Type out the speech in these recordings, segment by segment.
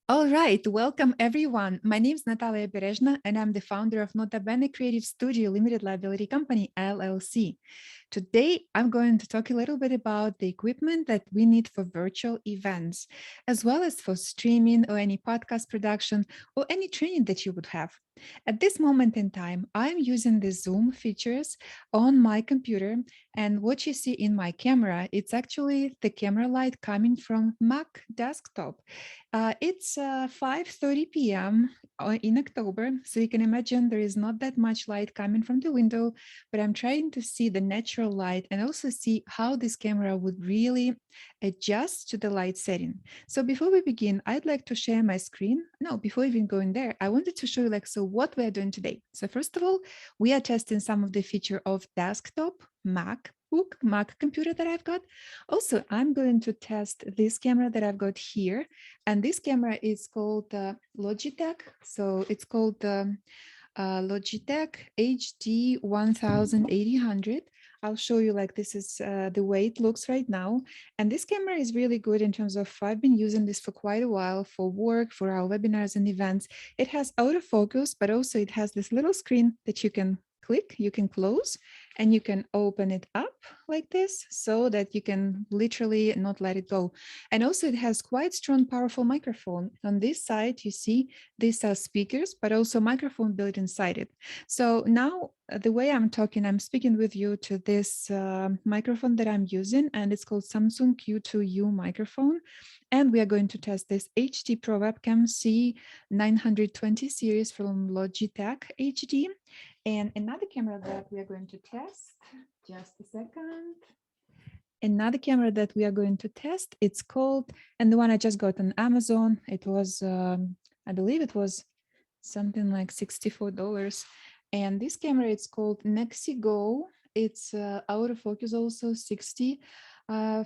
All right, welcome everyone. My name is Natalia Berezhna, and I'm the founder of Nota Bene Creative Studio Limited Liability Company, LLC. Today, I'm going to talk a little bit about the equipment that we need for virtual events, as well as for streaming or any podcast production or any training that you would have. At this moment in time, I'm using the Zoom features on my computer, and what you see in my camera, it's actually the camera light coming from Mac desktop. It's 5:30 p.m. In October, so you can imagine there is not that much light coming from the window, but I'm trying to see the natural light and also see how this camera would really adjust to the light setting. So before we begin, I'd like to share my screen. No, before even going there, I wanted to show you so what we are doing today. So first of all, we are testing some of the feature of desktop MacBook, Mac computer that I've got. Also, I'm going to test this camera that I've got here. And this camera is called Logitech. So it's called Logitech HD 1800. I'll show you this is the way it looks right now. And this camera is really good in terms of I've been using this for quite a while for work, for our webinars and events. It has autofocus, but also it has this little screen that you can click, you can close, and you can open it up like this so that you can literally not let it go. And also it has quite strong, powerful microphone. On this side, you see these are speakers, but also microphone built inside it. So now the way I'm talking, I'm speaking with you to this microphone that I'm using, and it's called Samsung Q2u Microphone. And we are going to test this HD Pro Webcam C920 series from Logitech HD. And another camera that we are going to test, just a second. Another camera that we are going to test, it's called, and the one I just got on Amazon, it was, I believe it was something like $64. And this camera, it's called NexiGo. It's autofocus also 60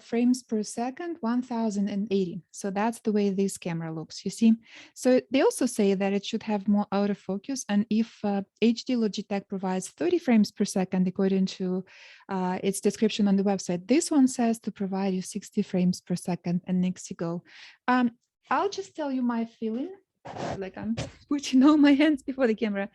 frames per second, 1080. So that's the way this camera looks, you see. So they also say that it should have more autofocus. And if HD Logitech provides 30 frames per second, according to its description on the website, this one says to provide you 60 frames per second and NexiGo. I'll just tell you my feeling, like I'm putting all my hands before the camera.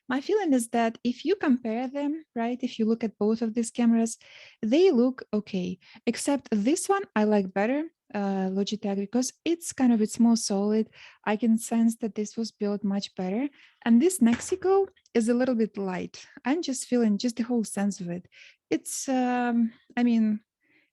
My feeling is that if you compare them, right, if you look at both of these cameras, they look okay, except this one I like better, Logitech, because it's more solid. I can sense that this was built much better. And this NexiGo is a little bit light. I'm just feeling just the whole sense of it. It's, I mean,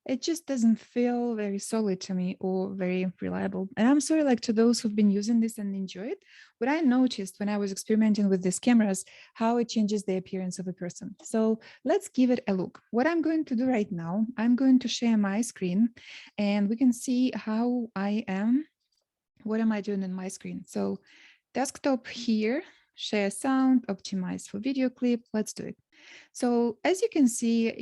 it just doesn't feel very solid to me or very reliable. And I'm sorry, to those who've been using this and enjoy it, what I noticed when I was experimenting with these cameras, how it changes the appearance of a person. So let's give it a look. What I'm going to do right now, I'm going to share my screen and we can see how I am. What am I doing in my screen? So desktop here, share sound, optimize for video clip. Let's do it. So as you can see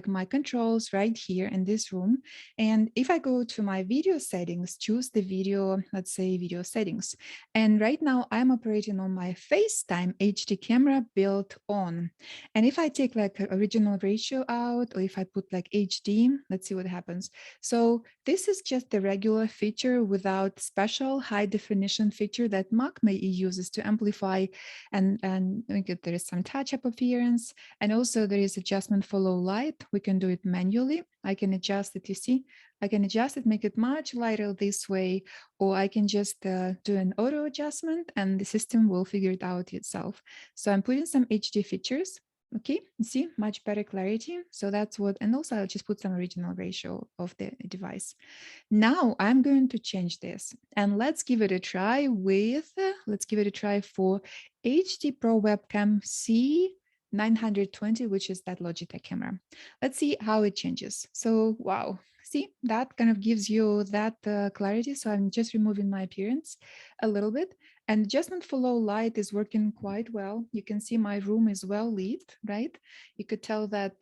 my controls right here in this room. And if I go to my video settings, choose the video, let's say video settings. And right now I'm operating on my FaceTime HD camera built on. And if I take original ratio out, or if I put HD, let's see what happens. So this is just the regular feature without special high definition feature that Mac may uses to amplify and there is some touch-up appearance. And also there is adjustment for low light. We can do it manually. I can adjust it, you see, I can adjust it, make it much lighter this way, or I can just do an auto adjustment and the system will figure it out itself. So I'm putting some HD features. Okay, see, much better clarity. So that's what, and also I'll just put some original ratio of the device. Now I'm going to change this and let's give it a try for HD Pro Webcam C920, which is that Logitech camera. Let's see how it changes. So, wow, see, that kind of gives you that clarity. So I'm just removing my appearance a little bit. And adjustment for low light is working quite well. You can see my room is well lit, right? You could tell that,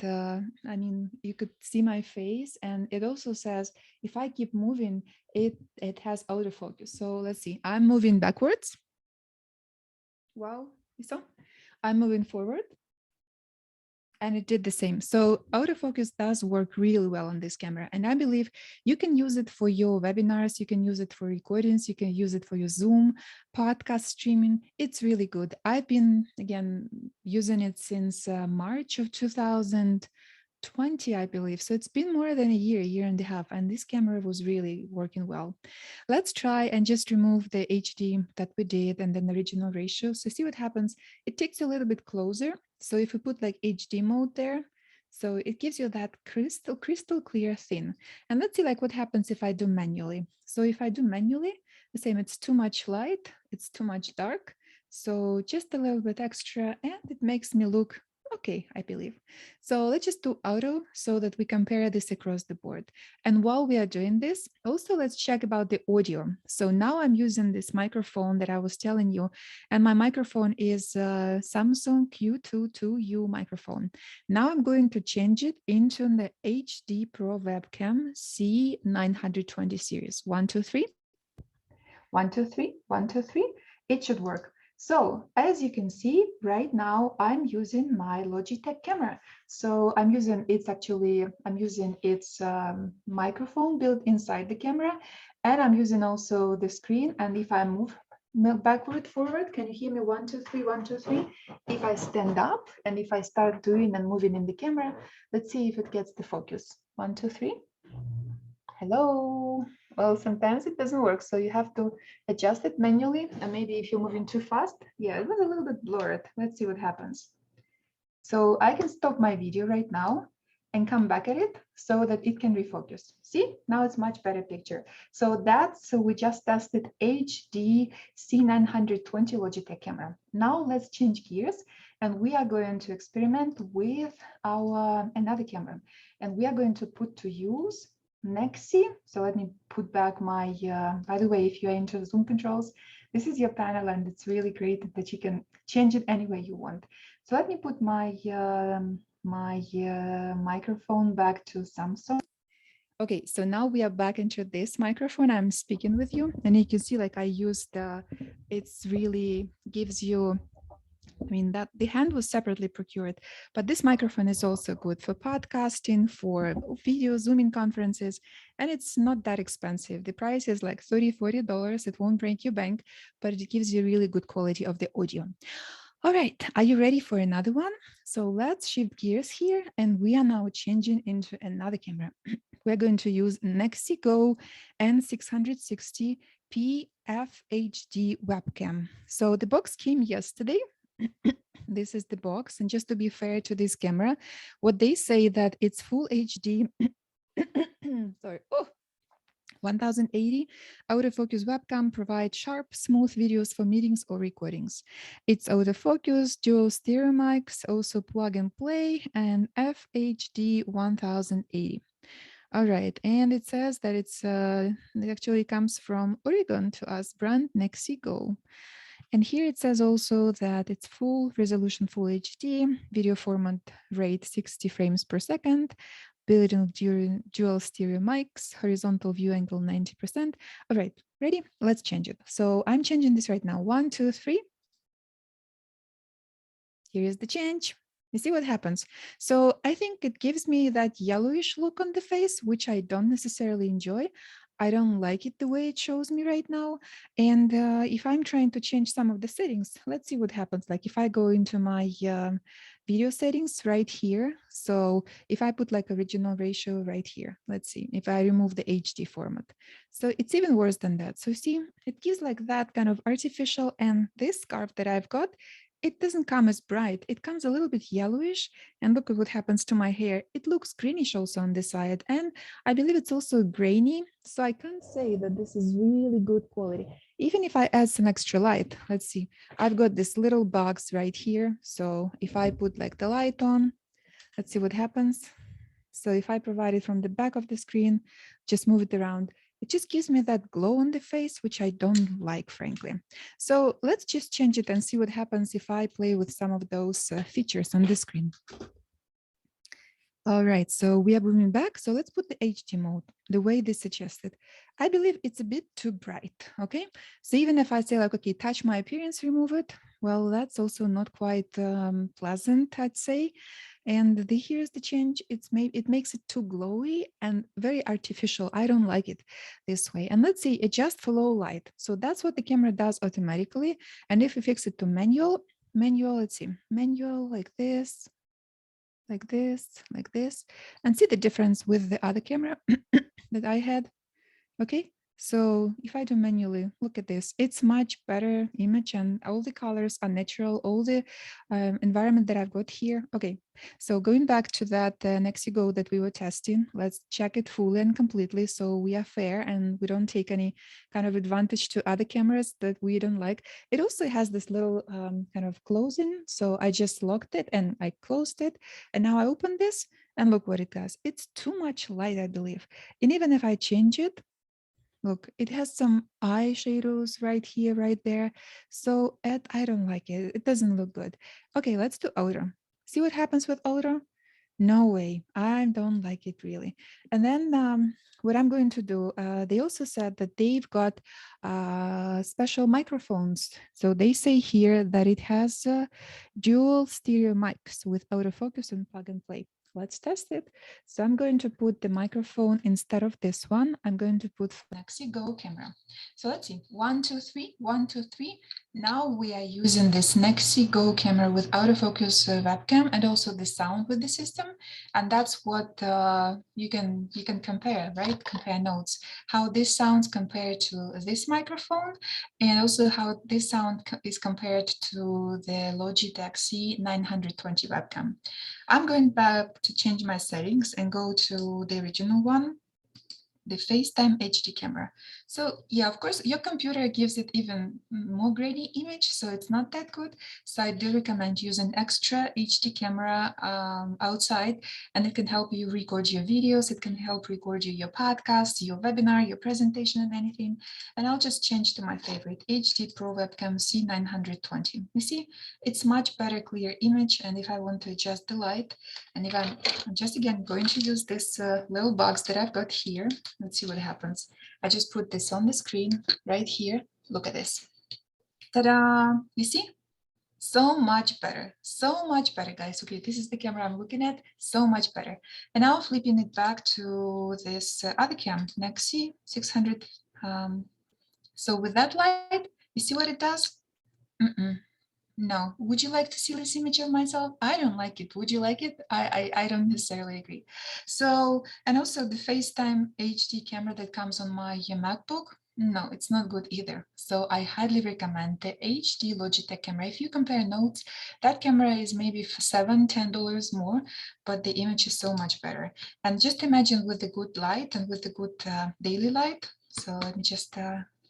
you could see my face. And it also says, if I keep moving, it has autofocus. So let's see, I'm moving backwards. Wow, you saw? I'm moving forward. And it did the same. So autofocus does work really well on this camera. And I believe you can use it for your webinars, you can use it for recordings, you can use it for your Zoom, podcast streaming. It's really good. I've been, again, using it since March of 2020, I believe. So it's been more than a year and a half, and this camera was really working well. Let's try and just remove the HD that we did and then the original ratio. So see what happens. It takes you a little bit closer. So if we put like HD mode there, so it gives you that crystal clear thin. And let's see like what happens if I do manually. So if I do manually, the same, it's too much light, it's too much dark. So just a little bit extra and it makes me look okay, I believe. So let's just do auto so that we compare this across the board. And while we are doing this, also let's check about the audio. So now I'm using this microphone that I was telling you, and my microphone is Samsung Q2u Microphone. Now I'm going to change it into the HD Pro Webcam C920 series. 1, 2, 3. 1, 2, 3, 1, 2, 3. It should work. So as you can see right now, I'm using my Logitech camera. So I'm using its microphone built inside the camera, and I'm using also the screen. And if I move backward, forward, can you hear me? 1, 2, 3, 1, 2, 3. If I stand up and if I start doing and moving in the camera, let's see if it gets the focus. 1, 2, 3. Hello. Well, sometimes it doesn't work, so you have to adjust it manually. And maybe if you're moving too fast, yeah, it was a little bit blurred. Let's see what happens. So I can stop my video right now and come back at it so that it can refocus. See, now it's much better picture. So we just tested HD C920 Logitech camera. Now let's change gears and we are going to experiment with our another camera. And we are going to put to use Nexi. So let me put back my, by the way, if you're into Zoom controls, this is your panel and it's really great that you can change it any way you want. So let me put my microphone back to Samsung. Okay, so now we are back into this microphone. I'm speaking with you and you can see like I used, it's really gives you, I mean, that the hand was separately procured, but this microphone is also good for podcasting, for video Zooming conferences, and it's not that expensive. The price is like $30, $40. It won't break your bank, but it gives you really good quality of the audio. All right, are you ready for another one? So let's shift gears here, and we are now changing into another camera. We're going to use NexiGo N660 PFHD webcam. So the box came yesterday. This is the box, and just to be fair to this camera, what they say that it's full HD. Sorry. Oh. 1080 autofocus webcam provides sharp, smooth videos for meetings or recordings. It's autofocus, dual stereo mics, also plug and play, and FHD 1080. All right, and it says that it actually comes from Oregon to us, brand NexiGo. And here it says also that it's full resolution, full HD, video format rate 60 frames per second, built-in dual stereo mics, horizontal view angle 90%. All right, ready? Let's change it. So I'm changing this right now. 1, 2, 3. Here is the change. You see what happens. So I think it gives me that yellowish look on the face, which I don't necessarily enjoy. I don't like it the way it shows me right now. And if I'm trying to change some of the settings, let's see what happens. Like if I go into my video settings right here. So if I put like original ratio right here, let's see if I remove the HD format. So it's even worse than that. So see, it gives like that kind of artificial, and this scarf that I've got, it doesn't come as bright. It comes a little bit yellowish, and look at what happens to my hair. It looks greenish also on this side, and I believe it's also grainy. So I can't say that this is really good quality. Even if I add some extra light, let's see, I've got this little box right here. So if I put like the light on, let's see what happens. So if I provide it from the back of the screen, just move it around, it just gives me that glow on the face, which I don't like, frankly. So let's just change it and see what happens if I play with some of those features on the screen. All right, so we are moving back. So let's put the HD mode the way they suggested. I believe it's a bit too bright, okay? So even if I say like, okay, touch my appearance, remove it, well, that's also not quite pleasant, I'd say. And here's the change. It makes it too glowy and very artificial. I don't like it this way. And let's see, adjust for low light. So that's what the camera does automatically. And if we fix it to manual, let's see, manual like this, like this, like this, and see the difference with the other camera that I had. Okay, so if I do manually, look at this, it's much better image and all the colors are natural, all the environment that I've got here. Okay, so going back to that NexiGo that we were testing, let's check it fully and completely so we are fair and we don't take any kind of advantage to other cameras that we don't like. It also has this little kind of closing. So I just locked it and I closed it. And now I open this and look what it does. It's too much light, I believe. And even if I change it, look, it has some eye shadows right here, right there. So I don't like it. It doesn't look good. Okay, let's do auto. See what happens with auto? No way. I don't like it really. And then what I'm going to do, they also said that they've got special microphones. So they say here that it has dual stereo mics with autofocus and plug and play. Let's test it. So I'm going to put the microphone instead of this one. I'm going to put NexiGo camera. So let's see, 1, 2, 3, 1, 2, 3. Now we are using this NexiGo camera with autofocus webcam and also the sound with the system. And that's what you can compare, right? Compare notes, how this sounds compared to this microphone, and also how this sound is compared to the Logitech C920 webcam. I'm going back to change my settings and go to the original one, the FaceTime HD camera. So yeah, of course, your computer gives it even more grainy image, so it's not that good. So I do recommend using extra HD camera outside, and it can help you record your videos. It can help record your podcast, your webinar, your presentation, and anything. And I'll just change to my favorite HD Pro Webcam C920. You see, it's much better clear image. And if I want to adjust the light, and if I'm just again going to use this little box that I've got here, let's see what happens. I just put this on the screen right here. Look at this. Ta-da! You see? So much better, guys. Okay, this is the camera I'm looking at, so much better. And now flipping it back to this other cam, Nexi 600. So with that light, you see what it does? No. Would you like to see this image of myself? I don't like it. Would you like it? I don't necessarily agree. So, and also the FaceTime HD camera that comes on my MacBook, no, it's not good either. So I highly recommend the HD Logitech camera. If you compare notes, that camera is maybe $7–10 more, but the image is so much better. And just imagine with the good light and with the good daily light. So let me just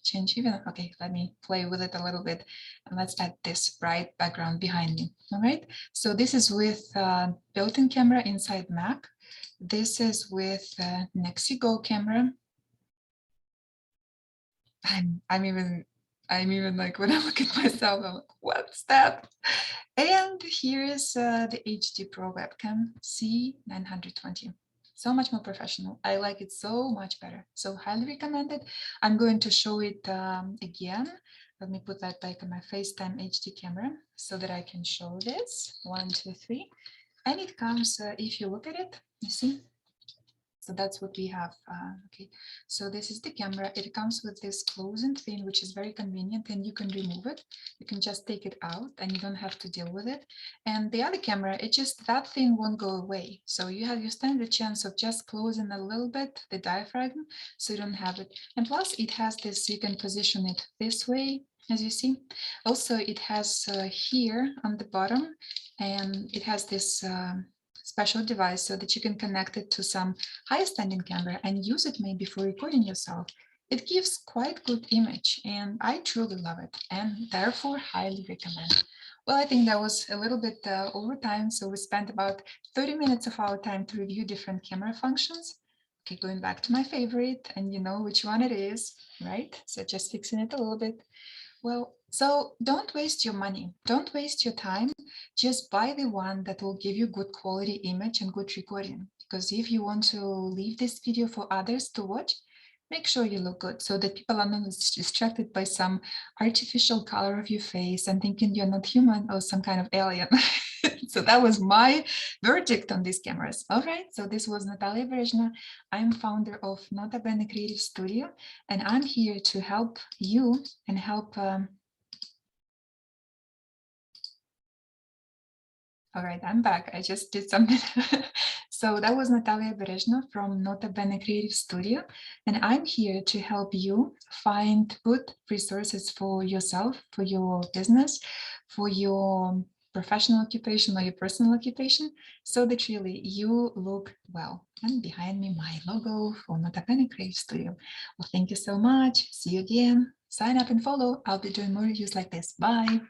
change even. Okay, let me play with it a little bit. And let's add this bright background behind me. All right. So this is with built-in camera inside Mac. This is with NexiGo camera. I'm even like, when I look at myself, I'm like, what's that? And here is the HD Pro webcam C920. So much more professional. I like it so much better. So highly recommended. I'm going to show it again. Let me put that back on my FaceTime HD camera so that I can show this. 1, 2, 3. And it comes, if you look at it, you see, so that's what we have. Okay, so this is the camera. It comes with this closing thing, which is very convenient, and you can remove it. You can just take it out and you don't have to deal with it. And the other camera, it just, that thing won't go away. So you stand the chance of just closing a little bit the diaphragm, so you don't have it. And plus it has this, you can position it this way, as you see. Also, it has here on the bottom, and it has this special device so that you can connect it to some high standing camera and use it maybe for recording yourself. It gives quite good image and I truly love it and therefore highly recommend. Well, I think that was a little bit over time. So we spent about 30 minutes of our time to review different camera functions. Okay, going back to my favorite, and you know which one it is, right? So just fixing it a little bit. Well, so don't waste your money. Don't waste your time. Just buy the one that will give you good quality image and good recording. Because if you want to leave this video for others to watch, make sure you look good so that people are not distracted by some artificial color of your face and thinking you're not human or some kind of alien. So that was my verdict on these cameras. All right, so this was Natalia Berezhna. I'm founder of Nota Bene Creative Studio, and I'm here to help you and help. All right, I'm back. I just did something. So that was Natalia Berezhna from Nota Bene Creative Studio, and I'm here to help you find good resources for yourself, for your business, for your professional occupation or your personal occupation, so that really you look well. And behind me, my logo for Nota Bene Creative Studio. Well, thank you so much. See you again. Sign up and follow. I'll be doing more reviews like this. Bye.